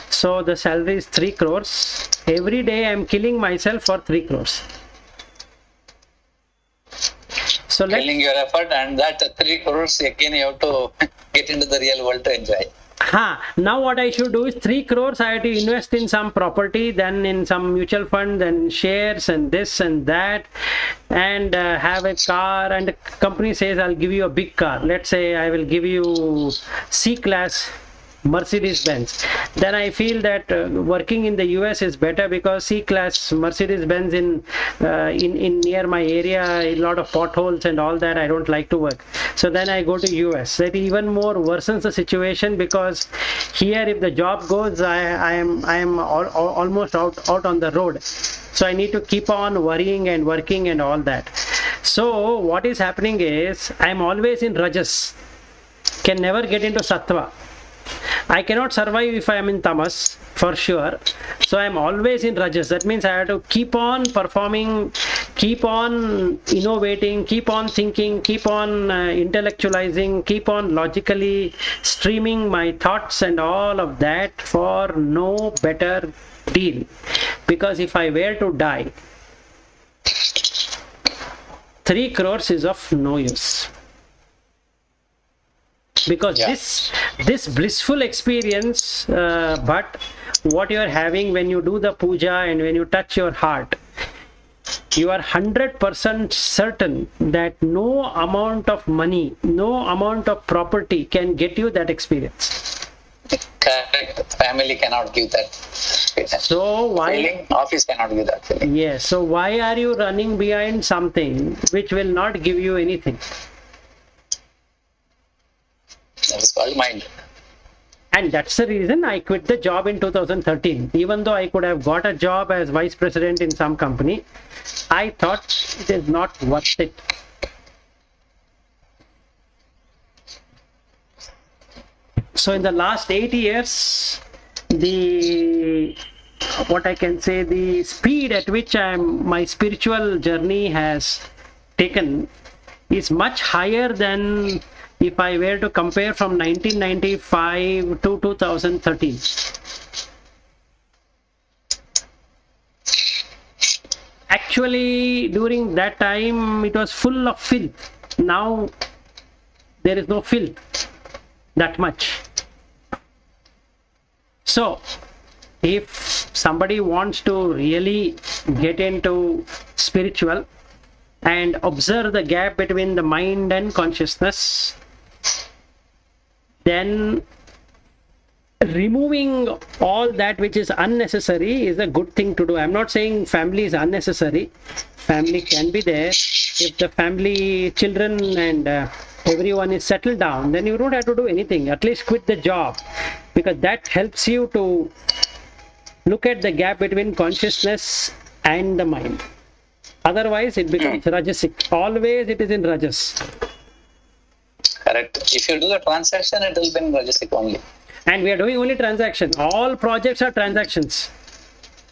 So the salary is 3 crores. Every day I'm killing myself for 3 crores. So Killing your effort, and that 3 crores again you have to get into the real world to enjoy. Now what I should do is 3 crores I have to invest in some property, then in some mutual fund, then shares and this and that, and have a car, and the company says I'll give you a big car. Let's say I will give you C-class Mercedes Benz. Then I feel that working in the US is better because C-class Mercedes Benz in near my area, a lot of potholes and all that, I don't like to work. So then I go to US. That even more worsens the situation, because here if the job goes, I am almost out on the road. So I need to keep on worrying and working and all that. So what is happening is I am always in Rajas, can never get into Sattva. I cannot survive if I am in Tamas, for sure. So I am always in Rajas. That means I have to keep on performing, keep on innovating, keep on thinking, keep on intellectualizing, keep on logically streaming my thoughts and all of that for no better deal. Because if I were to die, 3 crores is of no use. because Yeah. this blissful experience, but what you are having when you do the puja and when you touch your heart, you are 100% certain that no amount of money, no amount of property can get you that experience. Correct. Family cannot give that So why? feeling. Office cannot give that feeling. Yes. So why are you running behind something which will not give you anything? That is called mind. And that's the reason I quit the job in 2013. Even though I could have got a job as vice president in some company, I thought it is not worth it. So in the last 8 years, what I can say, the speed at which my spiritual journey has taken is much higher than if I were to compare from 1995 to 2013. Actually, during that time, it was full of filth. Now, there is no filth that much. So, if somebody wants to really get into spiritual and observe the gap between the mind and consciousness, then removing all that which is unnecessary is a good thing to do. I'm not saying family is unnecessary. Family can be there. If the family, children and everyone is settled down, then you don't have to do anything. At least quit the job, because that helps you to look at the gap between consciousness and the mind. Otherwise, it becomes rajasic. Always it is in rajas. Correct. If you do the transaction, it will be in Rajasic only. And we are doing only transaction. All projects are transactions.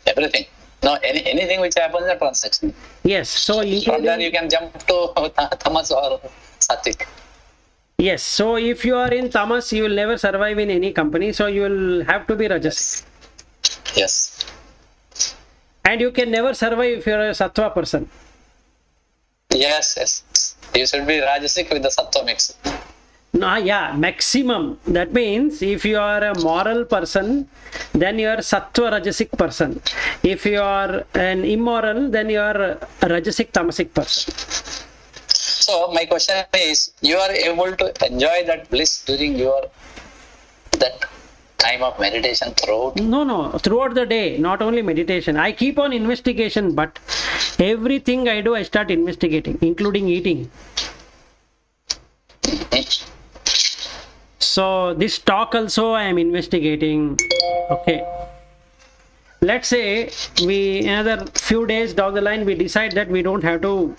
Everything. No, anything which happens is a transaction. Yes. So From there you can jump to Tamas or Satvik. yes. So if you are in tamas, you will never survive in any company. So you will have to be rajasic. Yes. And you can never survive if you are a sattva person. Yes, yes. You should be Rajasic with the Sattva mix. No, yeah, maximum. That means if you are a moral person, then you are sattva rajasic person. If you are an immoral, then you are a rajasic tamasic person. So my question is, you are able to enjoy that bliss during that time of meditation throughout? No, throughout the day, not only meditation. I keep on investigation, but everything I do, I start investigating, including eating. So this talk also I am investigating. Okay. Let's say another few days down the line, we decide that we don't have to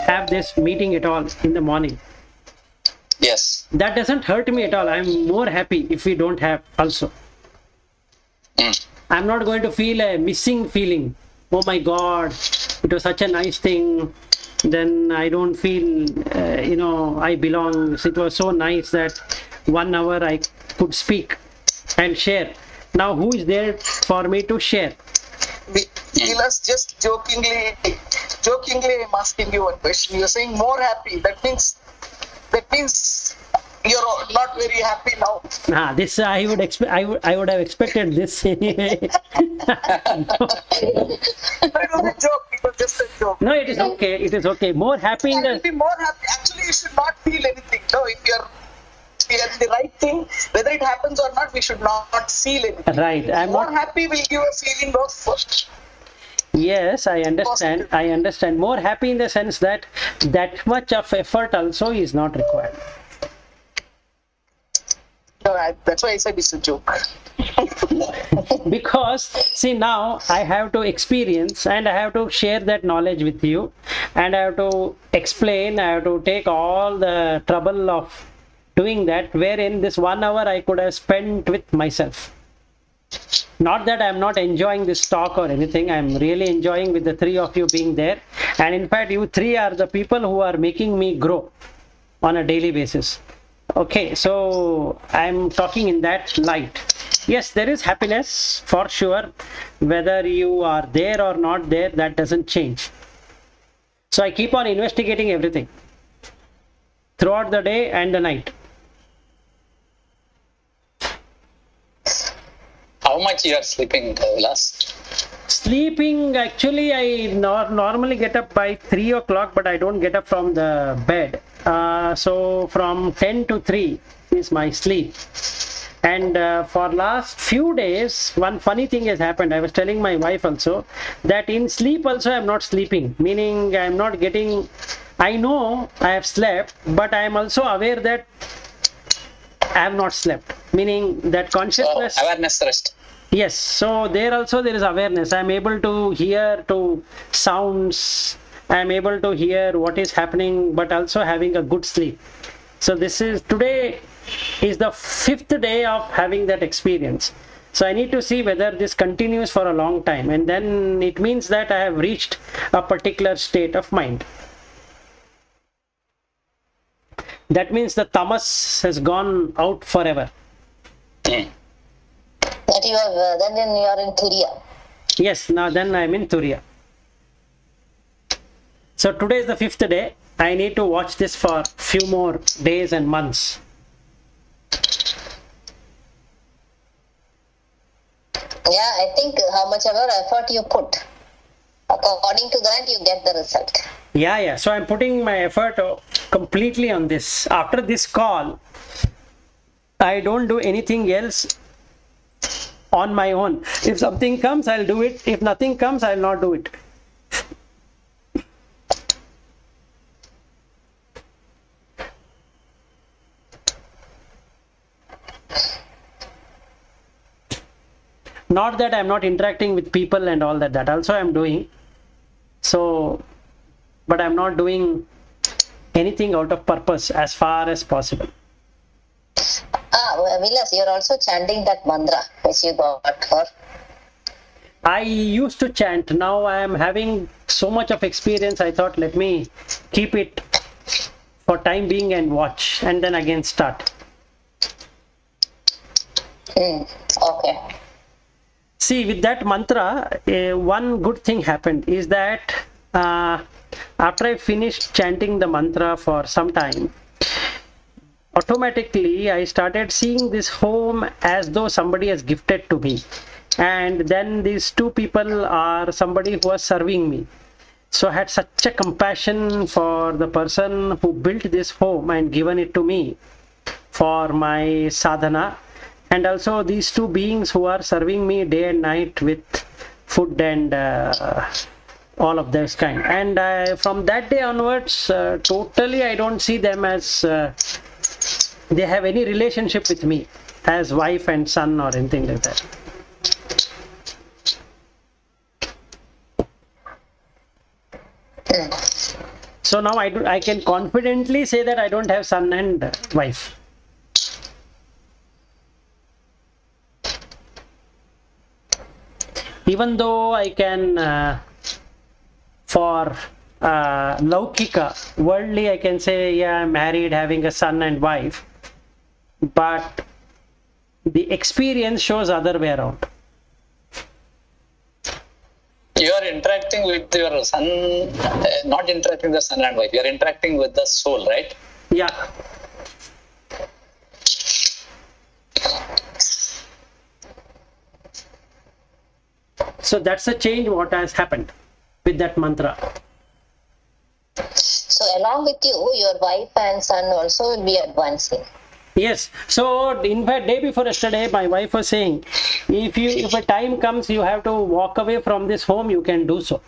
have this meeting at all in the morning. Yes. That doesn't hurt me at all. I'm more happy if we don't have also. I'm not going to feel a missing feeling. Oh my God, it was such a nice thing. Then I don't feel, I belong. It was so nice that 1 hour I could speak and share. Now who is there for me to share? Vilas, just jokingly, I'm asking you one question. You're saying more happy. That means you're not very happy now. This I would expect. I would have expected this anyway. It was a joke. It was just a joke. No, it is okay. It is okay. More happy in I will the. be more happy. Actually, you should not feel anything. No, if you're the right thing, whether it happens or not, we should not feel anything. Right. I'm More not. happy will give a feeling of Yes, I understand. Positive. I understand. More happy in the sense that much of effort also is not required. that's why I said it's a joke. Because see, now I have to experience and I have to share that knowledge with you, and I have to explain, I have to take all the trouble of doing that, wherein this 1 hour I could have spent with myself. Not that I'm not enjoying this talk or anything. I'm really enjoying with the three of you being there, and in fact you three are the people who are making me grow on a daily basis. Okay, so I'm talking in that light. Yes, there is happiness for sure. Whether you are there or not there, that doesn't change. So I keep on investigating everything throughout the day and the night. how much you are sleeping, Vilas? Sleeping, actually, I normally get up by 3 o'clock, but I don't get up from the bed. So from 10 to 3 is my sleep. And for last few days, one funny thing has happened. I was telling my wife also that in sleep also I'm not sleeping, meaning I'm not getting, I know I have slept, but I am also aware that I have not slept, meaning that consciousness. So awareness rest. Yes, so there also there is awareness. I am able to hear to sounds. I am able to hear what is happening, but also having a good sleep. So this is, today is the 5th day of having that experience. So I need to see whether this continues for a long time, and then it means that I have reached a particular state of mind. That means the tamas has gone out forever. Mm. That you are, then you are in Turiya. Yes, now then I'm in Turiya. So today is the 5th day. I need to watch this for few more days and months. Yeah, I think how much ever effort you put, according to that you get the result. Yeah. So I'm putting my effort completely on this. After this call, I don't do anything else on my own. If something comes, I'll do it. If nothing comes, I'll not do it. Not that I'm not interacting with people and all that. That also I'm doing. So, but I'm not doing anything out of purpose as far as possible. Well, Vilas, you're also chanting that mantra which you got for. I used to chant. Now I am having so much of experience. I thought, let me keep it for time being and watch, and then again start. Okay. See, with that mantra, one good thing happened is that after I finished chanting the mantra for some time, automatically I started seeing this home as though somebody has gifted to me. And then these two people are somebody who was serving me. So I had such a compassion for the person who built this home and given it to me for my sadhana. And also these two beings who are serving me day and night with food and all of this kind. And from that day onwards, totally I don't see them as they have any relationship with me as wife and son or anything like that. So now I can confidently say that I don't have son and wife. Even though I can, for laukika, worldly, I can say, yeah, I'm married, having a son and wife, but the experience shows other way around. You are interacting with your son, not interacting with the son and wife. You are interacting with the soul, right? Yeah. So that's the change what has happened with that mantra. So along with you, your wife and son also will be advancing. Yes. So in fact, day before yesterday, my wife was saying, if a time comes you have to walk away from this home, you can do so.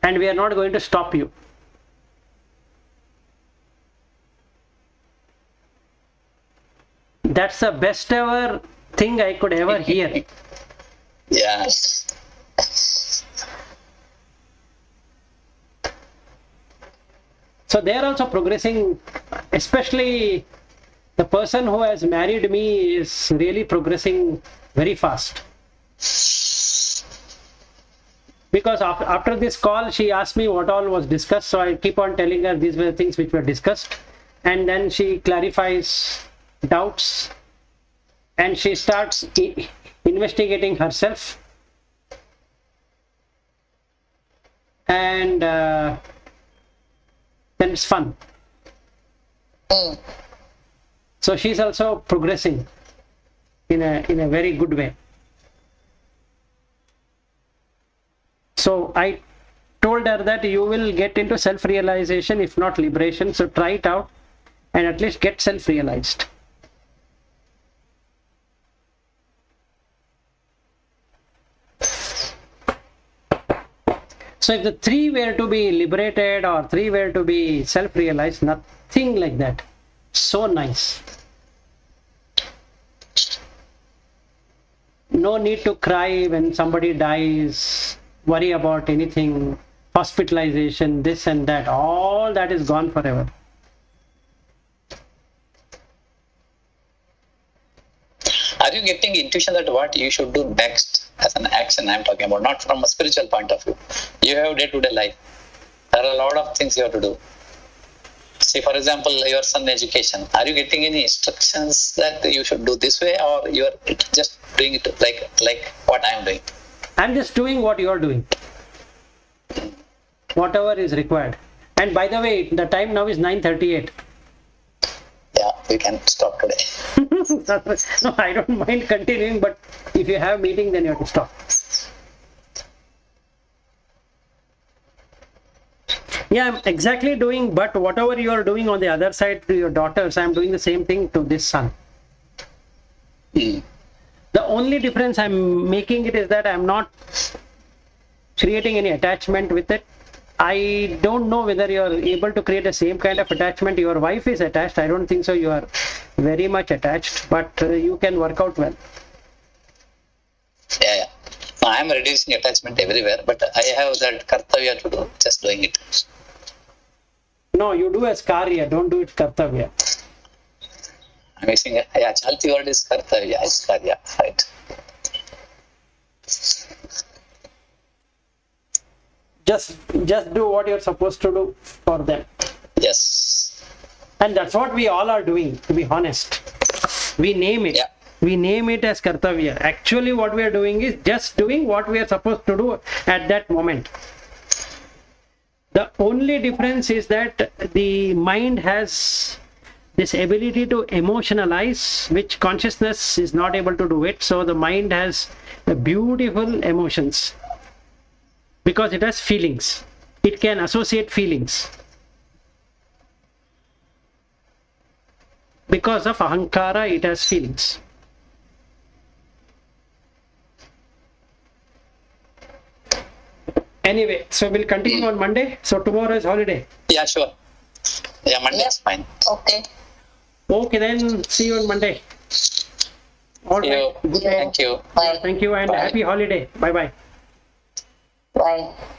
And we are not going to stop you. That's the best ever thing I could ever hear. Yeah. So they are also progressing, especially the person who has married me is really progressing very fast. Because after this call, she asked me what all was discussed. So I keep on telling her these were the things which were discussed. And then she clarifies doubts and she starts investigating herself. And then it's fun. Mm. So she's also progressing in a very good way. So I told her that you will get into self-realization, if not liberation. So try it out and at least get self-realized. So if the three were to be liberated or three were to be self-realized, nothing like that. So nice. No need to cry when somebody dies, worry about anything, hospitalization, this and that. All that is gone forever. Are you getting intuition that what you should do next as an action I'm talking about, not from a spiritual point of view? You have day-to-day life. There are a lot of things you have to do. See, for example, your son education. Are you getting any instructions that you should do this way, or you are just doing it like what I am doing? I'm just doing what you're doing. Whatever is required. And by the way, the time now is 9:38. Yeah, we can stop today. No, I don't mind continuing, but if you have meeting, then you have to stop. Yeah, I'm exactly doing, but whatever you are doing on the other side to your daughters, I'm doing the same thing to this son. Mm. The only difference I'm making it is that I'm not creating any attachment with it. I don't know whether you're able to create the same kind of attachment. Your wife is attached. I don't think so. You are very much attached, but you can work out well. Yeah. No, I am reducing attachment everywhere, but I have that kartavya to do, just doing it. No, you do as karya, don't do it kartavya. I'm using yeah, Chalti word is kartavya, it's karya, right? Just do what you're supposed to do for them. Yes. And that's what we all are doing, to be honest. We name it. Yeah. We name it as kartavya. Actually, what we are doing is just doing what we are supposed to do at that moment. The only difference is that the mind has this ability to emotionalize, which consciousness is not able to do it. So the mind has beautiful emotions because it has feelings. It can associate feelings. Because of ahankara, it has feelings. Anyway, so we'll continue on Monday. So tomorrow is holiday. Yeah, sure. Yeah, Monday Yep. is fine. Okay. Okay, then see you on Monday. All See you. right. Good Yeah. night. Thank you. Bye. Thank you and Bye. happy holiday. Bye bye. Bye.